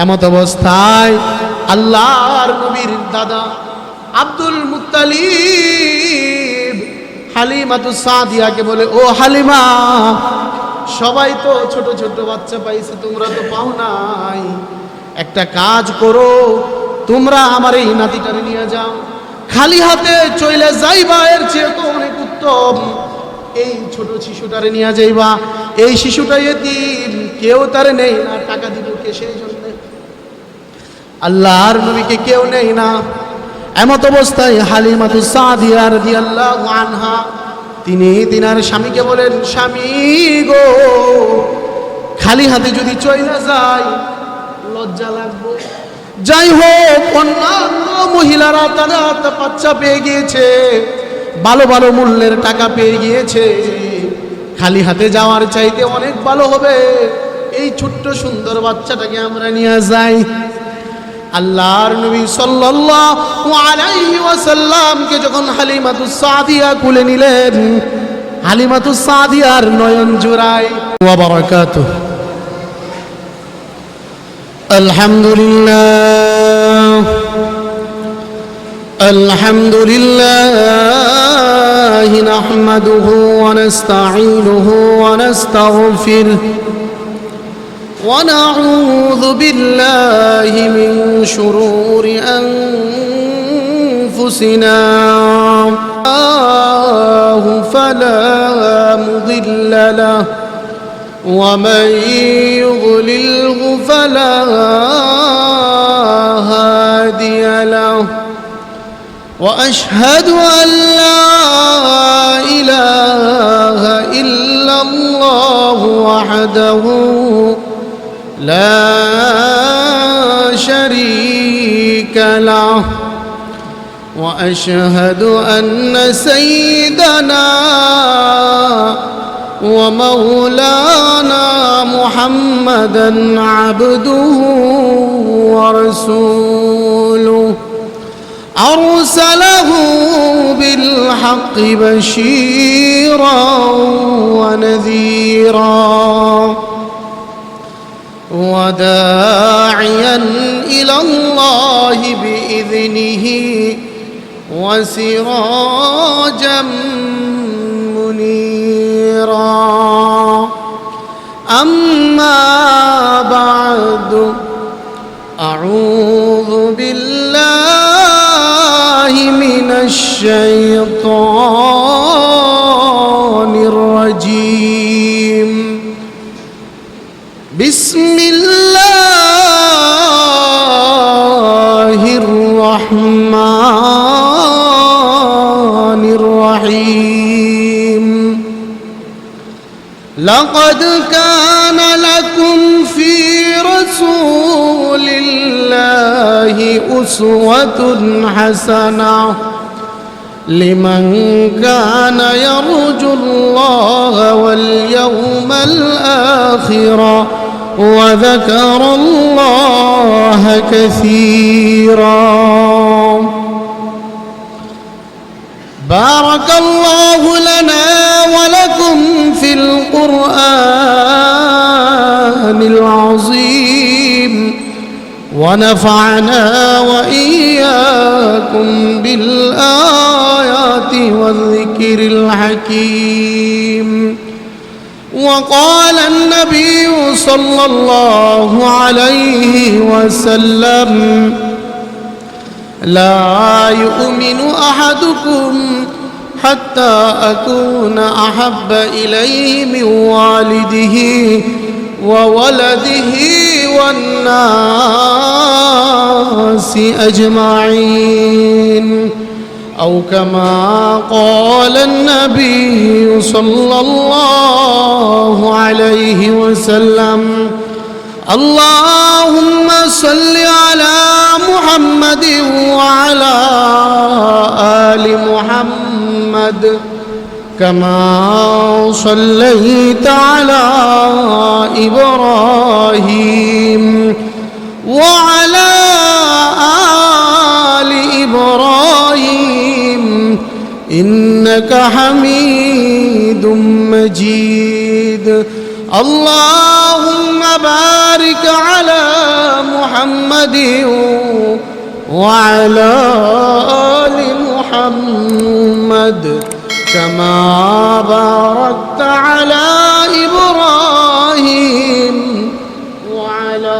এমত অবস্থায় আল্লাহর নবীর দাদা আব্দুল মুত্তালিব হালিমাতুস সাদিয়াকে বলে, ও হালিমা, সবাই তো ছোট ছোট বাচ্চা পাইছে, তোমরা তো পাও নাই। একটা কাজ করো, তোমরা আমার এই নাতিটারে নিয়ে যাও, খালি হাতে চলে যাইবা, এর চেয়ে তো অনেক উত্তম। এই ছোট শিশুটারে নিয়ে যাইবা, এই শিশুটা এতিম, কেউ তারে নেই না, টাকা দিব কে? সেই জন্য আল্লাহর নবীকে কেউ নেই না। এমত অবস্থায় হালিমাতুস সাদিয়া রাদিয়াল্লাহু আনহা তিনি তিনার স্বামীকে বলেন, স্বামী গো, খালি হাতে যদি চইলা যায় লজ্জা লাগবে। যাই হোক, অন্যান্য মহিলারা তারা বাচ্চা পেয়ে গিয়েছে, ভালো ভালো মূল্যের টাকা পেয়ে গিয়েছে, খালি হাতে যাওয়ার চাইতে অনেক ভালো হবে এই ছোট্ট সুন্দর বাচ্চাটাকে আমরা নিয়ে যাই। আল্লাহর নবী সাল্লাল্লাহু আলাইহি ওয়াসাল্লামকে যখন হালিমাতুস সাদিয়া কুলে নিলেন, হালিমাতুস সাদিয়ার নয়ন জোড়ায়। ওয়া বারাকাতুহু। আলহামদুলিল্লাহ আলহামদুলিল্লাহ নাহমাদুহু ওয়া নাস্তাঈনুহু ওয়া নাস্তাগফিরুহু ونعوذ بالله من شرور أنفسنا فلا مضل له ومن يضلله فلا هادي له وأشهد أن لا إله إلا الله وحده لا شريك له وأشهد أن سيدنا ومولانا محمدا عبده ورسوله أرسله بالحق بشيرا ونذيرا وداعيا إلى الله بإذنه وسراجا منيرا أما بعد أعوذ بالله من الشيطان الرجيم بسم الله الرحمن الرحيم لقد كان لكم في رسول الله أسوة حسنة لمن كان يرجو الله واليوم الآخر وذكر الله كثيرا بارك الله لنا ولكم في القرآن العظيم ونفعنا وإياكم بالآيات والذكر الحكيم وقال النبي صلى الله عليه وسلم لا يؤمن أحدكم حتى أكون أحب إليه من والده وولده والناس أجمعين أو كما قال النبي صلى الله عليه وسلم اللهم صل على محمد وعلى آل محمد كما صليت على إبراهيم وعلى آل إبراهيم إنك حميد مجيد اللهم بارك على محمد محمد وعلى آل محمد كما باركت على إبراهيم وعلى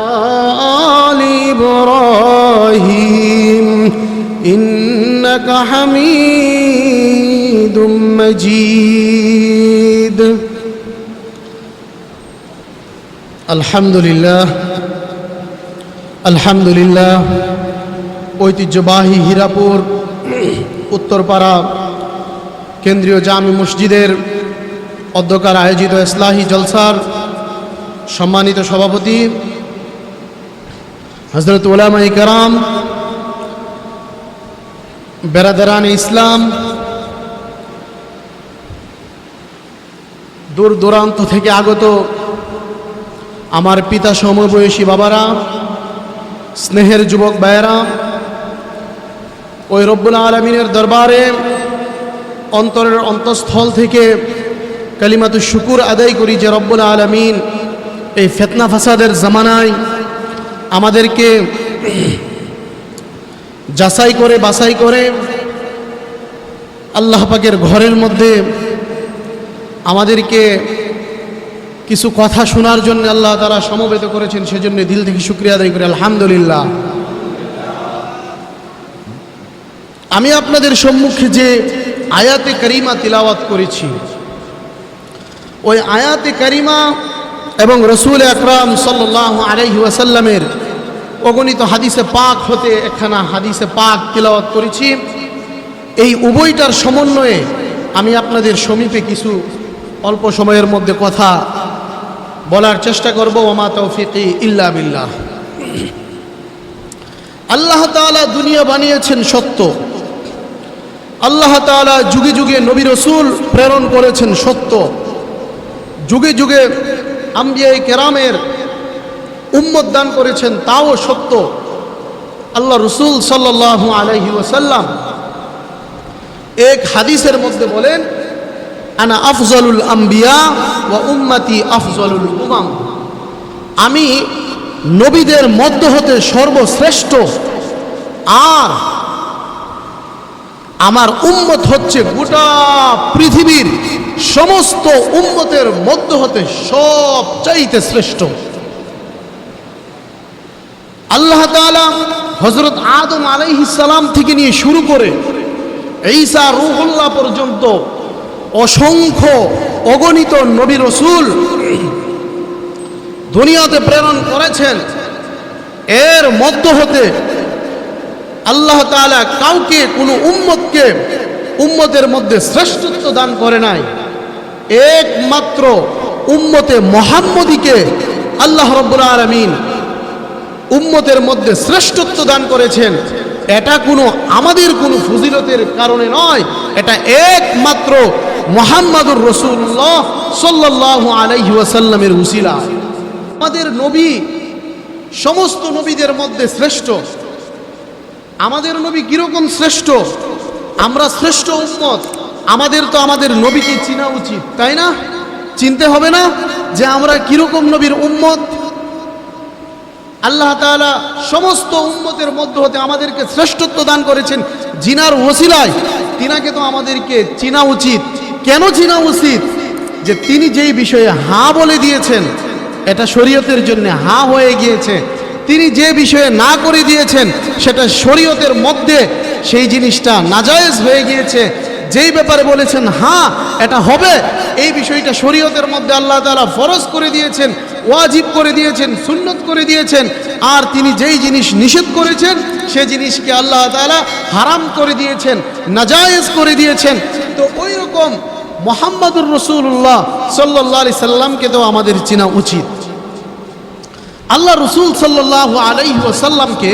آل إبراهيم إنك حميد مجيد الحمد لله ঐতিহ্যবাহী হীরাপুর উত্তরপাড়া কেন্দ্রীয় জামি মসজিদের অধ্যকার আয়োজিত ইসলাহি জলসার সম্মানিত সভাপতি হযরত উলামায়ে কেরাম, বেরাদারানে ইসলাম, দূর দূরান্ত থেকে আগত আমার পিতা সমবয়সী বাবারা, স্নেহের যুবক ভাইয়েরা, ওই রব্বুল আলামিনের দরবারে অন্তরের অন্তঃস্থল থেকে কালিমাতুশ শুকুর আদায় করি যে রব্বুল আলামিন এই ফিতনা ফাসাদের জামানায় আমাদেরকে যাচাই করে বাছাই করে আল্লাহ পাকের ঘরের মধ্যে আমাদেরকে কিছু কথা শোনার জন্য আল্লাহ তাআলা সমবেত করেছেন, সেজন্য দিল থেকে শুকরিয়া আদায় করি আলহামদুলিল্লাহ। আমি আপনাদের সম্মুখে যে আয়াতে কারিমা তিলাওয়াত করেছি, ওই আয়াতে কারিমা এবং রাসূল আকরাম সাল্লাল্লাহু আলাইহি ওয়াসাল্লামের অগণিত হাদিসে পাক হতে একখানা হাদিসে পাক তিলাওয়াত করেছি। এই উভয়টার সমন্বয়ে আমি আপনাদের সমীপে কিছু অল্প সময়ের মধ্যে কথা বলার চেষ্টা করব। ওমা তৌফিকি ইল্লা বিল্লাহ। আল্লাহ তাআলা দুনিয়া বানিয়েছেন সত্য, আল্লাহ তাআলা যুগে যুগে নবী রাসূল প্রেরণ করেছেন সত্য, যুগে যুগে আম্বিয়ায়ে কেরামের উম্মত দান করেছেন তাও সত্য। আল্লাহ রাসূল সাল্লাল্লাহু আলাইহি ওয়াসাল্লাম এক হাদিসের মধ্যে বলেন, আনা আফজালুল আম্বিয়া ওয়া উম্মতি আফজালুল উমাম, আমি নবীদের মধ্য হতে সর্বশ্রেষ্ঠ, আর আমার উম্মত হচ্ছে গোটা পৃথিবীর সমস্ত উম্মতের মধ্য হতে সবচাইতে শ্রেষ্ঠ। আল্লাহ তাআলা হযরত আদম আলাইহিস সালাম থেকে নিয়ে শুরু করে ঈসা রূহুল্লাহ পর্যন্ত অসংখ্য অগণিত নবী রাসূল দুনিয়াতে প্রেরণ করেছেন। এর মধ্য হতে আল্লাহ তাআলা কাউকে কোনো উম্মতকে উম্মতের মধ্যে শ্রেষ্ঠত্ব দান করে নাই। একমাত্র উম্মতে মুহাম্মদীকে আল্লাহ রাব্বুল আলামিন উম্মতের মধ্যে শ্রেষ্ঠত্ব দান করেছেন। এটা কোনো আমাদের কোনো ফজিলতের কারণে নয়, এটা একমাত্র মুহাম্মাদুর রাসূলুল্লাহ সাল্লাল্লাহু আলাইহি ওয়াসাল্লামের উসিলা। আমাদের নবী সমস্ত নবীদের মধ্যে শ্রেষ্ঠ। আমাদের নবী কিরকম শ্রেষ্ঠ? আমরা শ্রেষ্ঠ উম্মত, আমাদের তো আমাদের নবীকে চিনা উচিত, তাই না? চিনতে হবে না যে আমরা কিরকম নবীর উম্মত? আল্লাহ তাআলা সমস্ত উম্মতের মধ্য হতে আমাদেরকে শ্রেষ্ঠত্ব দান করেছেন জিনার ওসিলায়। তিনাকে তো আমাদেরকে চিনা উচিত। কেন চিনা উচিত? যে তিনি যেই বিষয়ে হ্যাঁ বলে দিয়েছেন এটা শরীয়তের জন্য হ্যাঁ হয়ে গিয়েছে, তিনি যে বিষয়ে না করে দিয়েছেন সেটা শরীয়তের মধ্যে সেই জিনিসটা নাজায়েজ হয়ে গিয়েছে। যেই ব্যাপারে বলেছেন হ্যাঁ এটা হবে, এই বিষয়টা শরীয়তের মধ্যে আল্লাহ তাআলা ফরজ করে দিয়েছেন, ওয়াজিব করে দিয়েছেন, সুন্নত করে দিয়েছেন। আর তিনি যেই জিনিস নিষেধ করেছেন সে জিনিসকে আল্লাহ তাআলা হারাম করে দিয়েছেন, নাজায়েজ করে দিয়েছেন। তো ওই রকম মুহাম্মাদুর রাসূলুল্লাহ সাল্লাল্লাহু আলাইহি সাল্লামকে তো আমাদের চেনা উচিত। আল্লাহ রাসূল সাল্লাল্লাহু আলাইহি ওয়াসাল্লামকে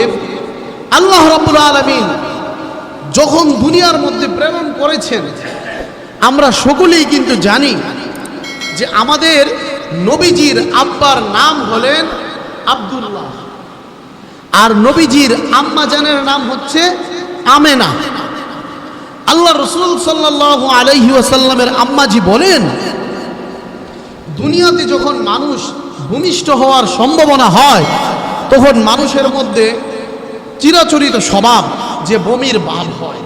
আল্লাহ রাব্বুল আলামিন যখন দুনিয়ার মধ্যে প্রেরণ করেছেন, আমরা সকলেই কিন্তু জানি যে আমাদের নবীজির আব্বার নাম হলেন আব্দুল্লাহ, আর নবীজির আম্মা জানের নাম হচ্ছে আমেনা। আল্লাহ রাসূল সাল্লাল্লাহু আলাইহি ওয়াসাল্লামের আম্মাজি বলেন, দুনিয়াতে যখন মানুষ ভূমিষ্ঠ হওয়ার সম্ভাবনা হয় তখন মানুষের মধ্যে চিরাচরিত স্বভাব যে বমির ভাব হয়,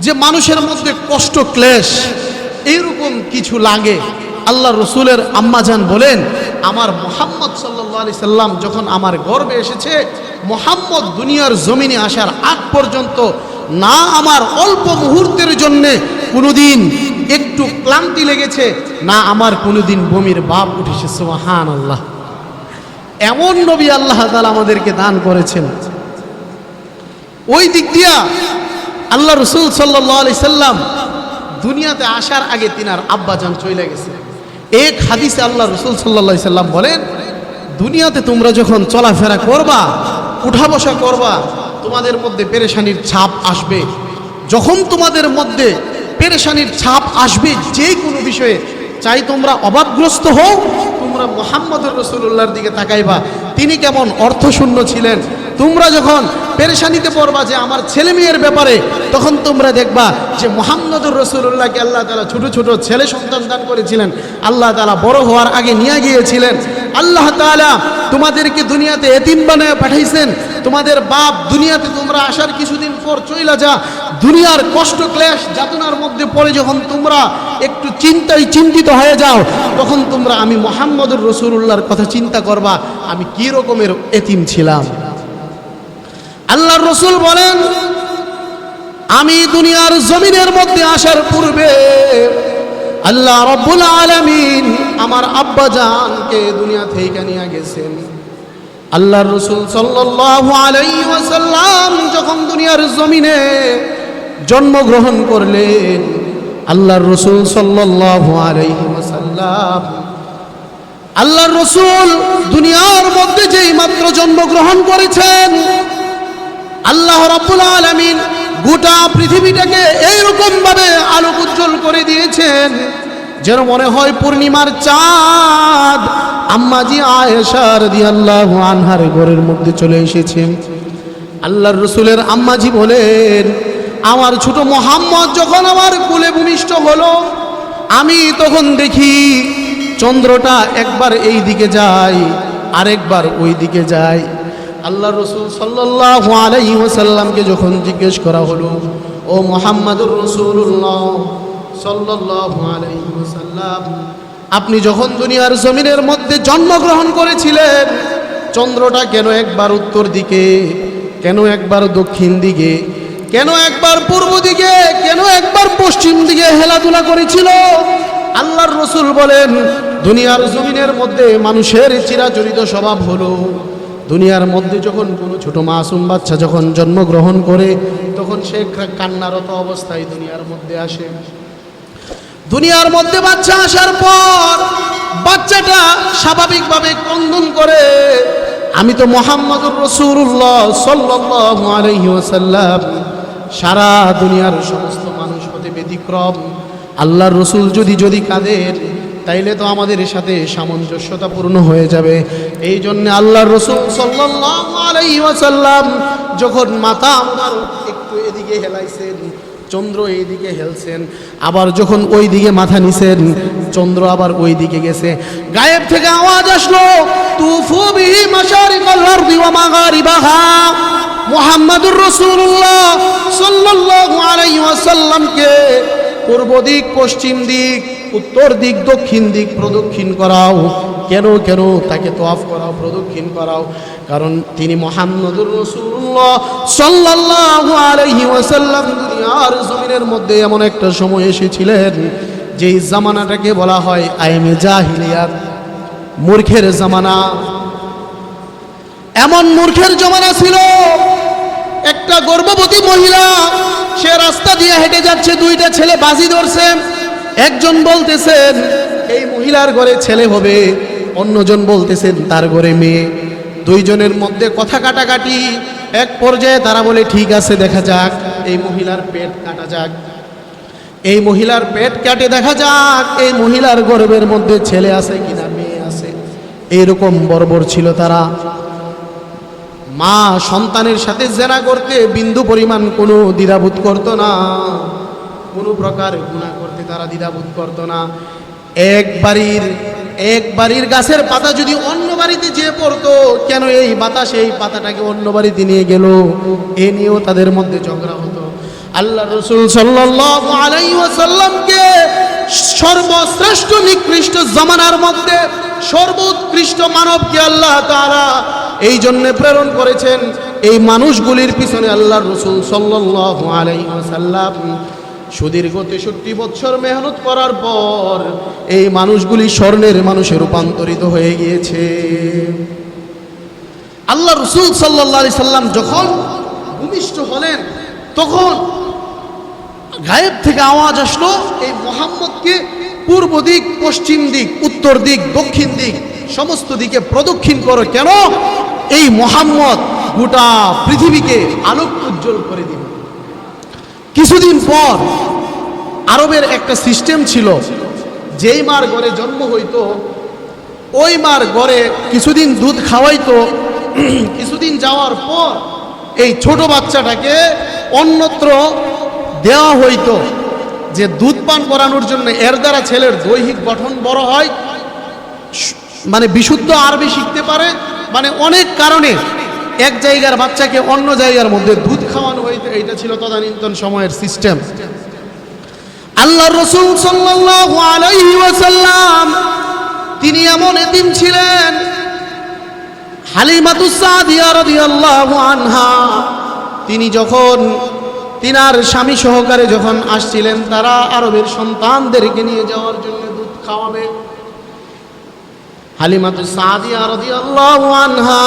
যে মানুষের মধ্যে কষ্ট ক্লেশ এইরকম কিছু লাগে। আল্লাহ রসুলের আম্মাজান বলেন, আমার মুহাম্মদ সাল্লাল্লাহু আলাইহি সাল্লাম যখন আমার গর্ভে এসেছে, মুহাম্মদ দুনিয়ার জমিনে আসার আগ পর্যন্ত না আমার অল্প মুহূর্তের জন্যে কোনোদিন একটু ক্লান্তি লেগেছে, না আমার কোনোদিন বমির ভাব উঠেছে। সুবহানাল্লাহ। এমন নবী আল্লাহ তাআলা আমাদেরকে দান করেছেন। ওই দিক দিয়া আল্লাহ রসুল সাল্লাল্লাহু আলাইহি সাল্লাম দুনিয়াতে আসার আগে তিনার আব্বাজান চলে গেছে। এক হাদিসে আল্লাহ রসুল সাল্লাল্লাহু আলাইহি সাল্লাম বলেন, দুনিয়াতে তোমরা যখন চলাফেরা করবা, উঠা বসা করবা, তোমাদের মধ্যে পেরেশানির ছাপ আসবে। যখন তোমাদের মধ্যে পেরেশানির ছাপ আসবে যে কোনো বিষয়ে, চাই তোমরা অভাবগ্রস্ত হও, তোমরা মুহাম্মদুর রাসূলুল্লাহর দিকে তাকাইবা, তিনি কেমন অর্থশূন্য ছিলেন। তোমরা যখন পেরেশানিতে পড়বা যে আমার ছেলে মেয়ের ব্যাপারে, তখন তোমরা দেখবা যে মুহাম্মদুর রাসূলুল্লাহকে আল্লাহ তাআলা ছোট ছোট ছেলে সন্তান দান করেছিলেন, আল্লাহ তাআলা বড় হওয়ার আগে নিয়ে গিয়েছিলেন। আল্লাহ তাআলা তোমাদেরকে দুনিয়াতে এতিম বানায় পাঠাইছেন। তোমাদের বাপ দুনিয়াতে তোমরা আসার কিছুদিন পর চইলা যা, দুনিয়ার কষ্ট ক্লেশ যাতনার মধ্যে পড়ে যখন তোমরা একটু চিন্তিত হয়ে যাও, তখন তোমরা আমি মুহাম্মদুর রাসূলুল্লাহর কথা চিন্তা করবা, আমি কি রকমের এতিম ছিলাম। আল্লাহর রসুল বলেন, আমি দুনিয়ার জমিনের মধ্যে আসার পূর্বে আল্লাহ রাব্বুল আলামিন আমার আব্বাজানকে দুনিয়া থেকে নিয়ে গেছেন। আল্লাহর রসুল সাল্লাল্লাহু আলাইহি ওয়াসাল্লাম যখন দুনিয়ার জমিনে জন্মগ্রহণ করলেন, আল্লাহর রসুল সাল্লাল্লাহু আলাইহি ওয়াসাল্লাম, আল্লাহর রসুল দুনিয়ার মধ্যে যেই মাত্র জন্মগ্রহণ করেছেন, আল্লাহ রাব্বুল আলামিন গোটা পৃথিবীটাকে এইরকম ভাবে আলোক উজ্জ্বল করে দিয়েছেন যেন মনে হয় পূর্ণিমার চাঁদ আম্মাজি আয়েশা রাদিয়াল্লাহু আনহার ঘরের মধ্যে চলে এসেছে। আল্লাহর রসুলের আম্মাজি বলেন, আমার ছোট মুহাম্মদ যখন আমার কোলে ভূমিষ্ঠ হলো, আমি তখন দেখি চন্দ্রটা একবার এই দিকে যায়, আরেকবার ওই দিকে যায়। আল্লাহ রসুল সাল্লাল্লাহু আলাইহি ওয়াসাল্লামকে যখন জিজ্ঞেস করা হলো, ও মুহাম্মাদুর রাসূলুল্লাহ সাল্লাল্লাহু আলাইহি ওয়াসাল্লাম, আপনি যখন দুনিয়ার জমিনের মধ্যে জন্মগ্রহণ করেছিলেন, চন্দ্রটা কেন একবার উত্তর দিকে, কেন একবার দক্ষিণ দিকে, কেন একবার পূর্ব দিকে, কেন একবার পশ্চিম দিকে হেলাধুলা করেছিল? আল্লাহর রসুল বলেন, দুনিয়ার জমিনের মধ্যে মানুষের চিরাচরিত স্বভাব হলো, দুনিয়ার মধ্যে যখন কোনো ছোট মাসুম বাচ্চা যখন জন্মগ্রহণ করে, তখন সে কান্নারত অবস্থায় দুনিয়ার মধ্যে আসে। দুনিয়ার মধ্যে বাচ্চা আসার পর বাচ্চাটা স্বাভাবিকভাবে ক্রন্দন করে, আমি তো মুহাম্মদুর রাসূলুল্লাহ সাল্লাল্লাহু আলাইহি ওয়াসাল্লাম, সারা দুনিয়ার সমস্ত মানুষ হতে ব্যতিক্রম। আল্লাহর রসুল যদি কাঁদেন, তাইলে তো আমাদের সাথে সামঞ্জস্যতাপূর্ণ হয়ে যাবে। এই জন্য আল্লাহর রসুল সাল্লাল্লাহু আলাইহি ওয়াসাল্লাম যখন মাথা আমার একটু এদিকে হেলাইছেন, চন্দ্র এইদিকে হেলছেন, আবার যখন ওই দিকে মাথা নিছেন, চন্দ্র আবার ওই দিকে গেছে। গায়েব থেকে আওয়াজ আসলো, তুফু বিহি মাশারিকাল আরদি ওয়া মাগারিবাহা। মুহাম্মাদুর রাসূলুল্লাহ সাল্লাল্লাহু আলাইহি ওয়াসাল্লামকে পূর্ব দিক, পশ্চিম দিক, উত্তর দিক, দক্ষিণ দিক প্রদক্ষিণ করাও। কেন তাকে তোয়াফ করাও, প্রদক্ষিণ করাও? কারণ তিনি মুহাম্মদুর রাসূলুল্লাহ সাল্লাল্লাহু আলাইহি ওয়াসাল্লাম দুনিয়ার জমিনের মধ্যে এমন একটা সময় এসেছিলেন যেই জামানাটাকে বলা হয় আইমে জাহিলিয়াত, মূর্খের জামানা। এমন মূর্খের জামানা ছিল, একটা গর্ভবতী মহিলা সে রাস্তা দিয়ে হেঁটে যাচ্ছে, দুইটা ছেলে বাজি ধরছে। একজন বলতেছেন এই মহিলার ঘরে ছেলে হবে, অন্যজন বলতেছেন তার ঘরে মেয়ে। দুইজনের মধ্যে কথা কাটাকাটি। এক পর্যায়ে তারা বলে ঠিক আছে, দেখা যাক, এই মহিলার পেট কাটা যাক, এই মহিলার পেট কাটে দেখা যাক এই মহিলার গর্ভের মধ্যে ছেলে আছে কিনা, মেয়ে আছে। এইরকম বর্বর ছিল তারা। মা সন্তানের সাথে জেনা করতে বিন্দু পরিমাণ কোনো দ্বিধাবোধ করত না, কোনো প্রকার গুনাহ করতে তারা দ্বিধাবোধ করত না। এক বাড়ির এক বাড়ির গাছের পাতা যদি অন্য বাড়িতে যেয়ে পড়তো, কেন এই বাতাস এই পাতাটাকে অন্য বাড়িতে নিয়ে গেল, এ নিয়েও তাদের মধ্যে ঝগড়া হতো। আল্লাহ রাসূল সাল্লাল্লাহু আলাইহি ওয়াসাল্লামকে সর্বশ্রেষ্ঠ নিকৃষ্ট জামানার মধ্যে সর্বোৎকৃষ্ট মানবকে আল্লাহ তাআলা এই জন্য প্রেরণ করেছেন। এই মানুষগুলির পিছনে আল্লাহ রাসূল সাল্লাল্লাহু আলাইহি ওয়াসাল্লাম সুদীর্ঘ 63 বছর মেহনত করার পর এই মানুষগুলি স্বর্ণের মানুষে রূপান্তরিত হয়ে গিয়েছে। আল্লাহ রাসূল সাল্লাল্লাহু আলাইহি সাল্লাম যখন ভূমিষ্ঠ হলেন, তখন গায়েব থেকে আওয়াজ আসলো, এই মুহাম্মদকে পূর্ব দিক, পশ্চিম দিক, উত্তর দিক, দক্ষিণ দিক সমস্ত দিকে প্রদক্ষিণ করো। কেন? এই মুহাম্মদ গোটা পৃথিবীকে আলোক উজ্জ্বল করে দিবে। কিছুদিন পর আরবের একটা সিস্টেম ছিল, যেই মার ঘরে জন্ম হইতো ওই মার ঘরে কিছুদিন দুধ খাওয়াইতো। কিছুদিন যাওয়ার পর এই ছোট বাচ্চাটাকে অন্যত্র দেওয়া হইতো, যে দুধ পান করানোর জন্য। এর দ্বারা ছেলের দৈহিক গঠন বড় হয়, মানে বিশুদ্ধ আরবি শিখতে পারে, মানে অনেক কারণে এক জায়গার বাচ্চাকে অন্য জায়গার মধ্যে দুধ খাওয়ানো হইতো। এইটা ছিল তদানীন্তন সময়ের সিস্টেম। আল্লাহর রাসূল সাল্লাল্লাহু আলাইহি ওয়াসাল্লাম তিনি এমন এতিম ছিলেন। হালিমাতুস সাদিয়া রাদিয়াল্লাহু আনহা তিনি যখন তিনার স্বামী সহকারে যখন আসছিলেন, তারা আরবের সন্তানদেরকে নিয়ে যাওয়ার জন্য দুধ খাওয়াবে। হালিমাতুস সাদিয়া রাদিয়াল্লাহু আনহা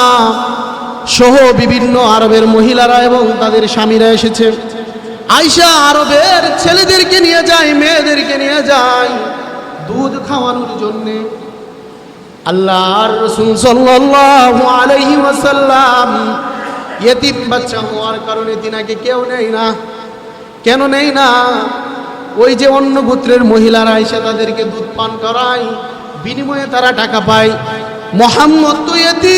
সহ বিভিন্ন আরবের মহিলারা এবং তাদের স্বামীরা এসেছে। আয়েশা আরবের ছেলেদেরকে নিয়ে যায়, মেয়েদেরকে নিয়ে যায় দুধ খাওয়ানোর জন্য। আল্লাহর রাসূল সাল্লাল্লাহু আলাইহি ওয়াসাল্লাম ইয়েতিম বাচ্চা হওয়ার কারণে তিনাকে কেউ নেয় না। কেন নেয় না? ওই যে অন্য গোত্রের মহিলারা এসে তাদেরকে দুধ পান করায়, বিনিময়ে তারা টাকা পায়। মুহাম্মদ তো এতিম,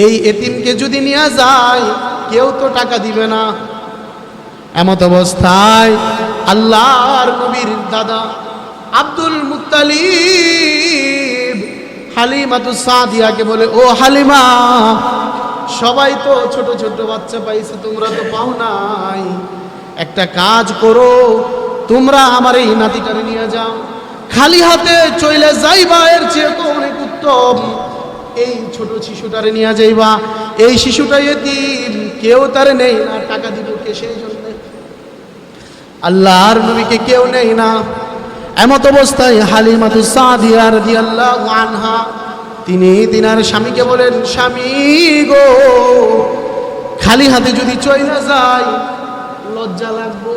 এই এতিমকে যদি নিয়ে যায় কেউ তো টাকা দিবে না। এমত অবস্থায় আল্লাহর নবীর দাদা আব্দুল মুত্তালিব হালিমাতুস সাদিয়াকে বলে, ও হালিমা, সবাই তো ছোট ছোট বাচ্চা পাইছে, তোমরা তো পাও নাই। একটা কাজ করো, তোমরা আমার এই নাতিটারে নিয়ে যাও, খালি হাতে চলে যাইবা, এর চেয়ে তো অনেক উত্তম। এই ছোট শিশুটারে নিয়ে যাইবা, এই শিশুটা এতিম, কেউ তারে নেই না, টাকা দিব কে? সেই জন্য আল্লাহর নবীকে কেউ নেই না। এমত অবস্থায় হালিমাতুস সাদিয়া রাদিয়াল্লাহু আনহা তিনি তিনার স্বামীকে বলেন, স্বামী গো, খালি হাতে যদি চইলা যায় লজ্জা লাগবে।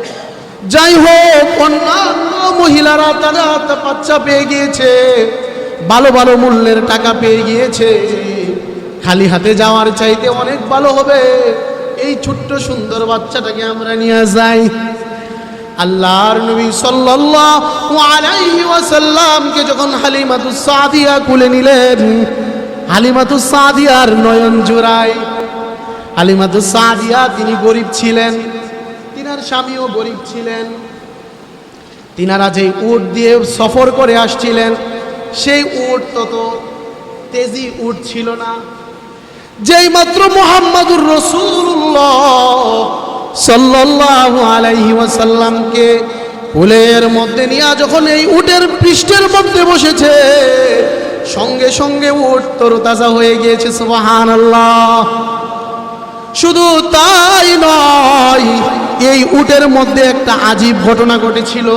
যাই হোক, অন্যান্য মহিলারা তারা বাচ্চা পেয়ে গিয়েছে, ভালো ভালো মূল্যের টাকা পেয়ে গিয়েছে, খালি হাতে যাওয়ার চাইতে অনেক ভালো হবে এই ছোট্ট সুন্দর বাচ্চাটাকে আমরা নিয়ে যাই। আল্লাহর নবী সাল্লাল্লাহু আলাইহি ওয়াসাল্লামকে যখন হালিমাতুস সাদিয়া কোলে নিলেন, হালিমাতুস সাদিয়ার নয়ন জোড়ায়। হালিমাতুস সাদিয়া তিনি গরিব ছিলেন, তিনার স্বামীও গরিব ছিলেন। তিনারা যেই উট দিয়ে সফর করে আসছিলেন, সেই উট তত তেজি উট ছিল না। যেই মাত্র মুহাম্মাদুর রাসূলুল্লাহ সাল্লাল্লাহু আলাইহি ওয়াসাল্লামকে কোলের মধ্যে নিয়ে যখন এই উটের পৃষ্ঠের মধ্যে বসেছে, সঙ্গে সঙ্গে উট তরতাজা হয়ে গিয়েছে। সুবহানাল্লাহ। শুধু তাই নয়, এই উটের মধ্যে একটা আজীব ঘটনা ঘটেছিল।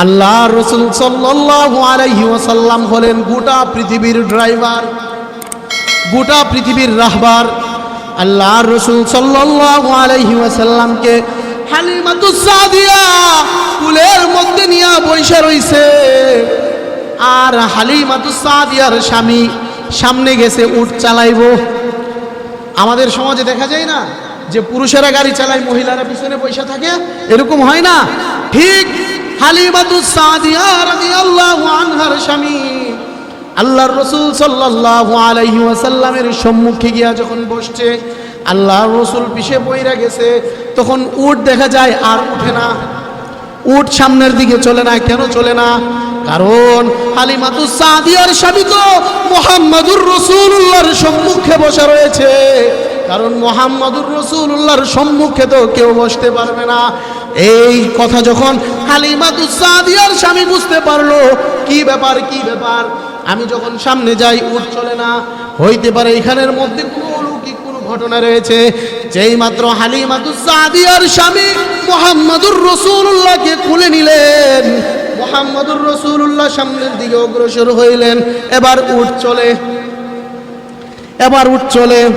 আল্লাহর রাসূল সাল্লাল্লাহু আলাইহি ওয়াসাল্লাম হলেন গোটা পৃথিবীর ড্রাইভার, গোটা পৃথিবীর রাহবার। আল্লাহর রাসূল সাল্লাল্লাহু আলাইহি ওয়াসাল্লামকে হালিমাতুস সাদিয়া কুলের মধ্যে নিয়ে বসে রইছে, আর হালিমাতুস সাদিয়ার স্বামী সামনে গেছে উট চালাইবো। আমাদের সমাজে দেখা যায় না যে পুরুষেরা গাড়ি চালায়, মহিলারা পিছনে বসে থাকে, এরকম হয় না? ঠিক হালিমাতুস সাদিয়া রাদিয়াল্লাহু আনহার স্বামী আল্লাহর রাসূল সাল্লাল্লাহু আলাইহি ওয়াসাল্লামের সম্মুখে গিয়া যখন বসছে, আল্লাহর রাসূল পিছে বইরা গেছে, তখন উট দেখা যায় আর উঠে না। উট সামনের দিকে চলে না। কেন চলে না? কারণ হালিমাতুস সাদিয়ার স্বামী তো মুহাম্মাদুর রাসূলুল্লাহর সম্মুখে বসে রয়েছে। কারণ মুহাম্মাদুর রাসূলুল্লাহর সম্মুখে তো কেউ বসতে পারবে না। এই কথা যখন হালিমাতুস সাদিয়ার স্বামী বুঝতে পারলো, কি ব্যাপার কি ব্যাপার, আমি যখন সামনে যাই উট চলে না, হইতে পারে এখানের মধ্যে কোনো অলৌকিক কোনো ঘটনা রয়েছে। যেই মাত্র হালিমাতুস সাদিয়ার স্বামী মুহাম্মাদুর রাসূলুল্লাহকে কোলে নিলেন, মুহাম্মাদুর রাসূলুল্লাহ সামনের দিকে অগ্রসর হইলেন। এবার উট চলে।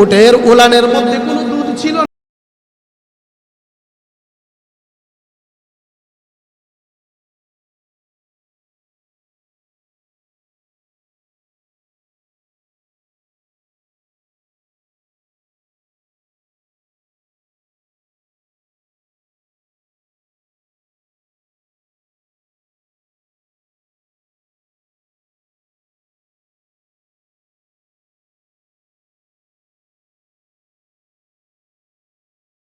উটের উলানের মধ্যে কোনো দুধ ছিল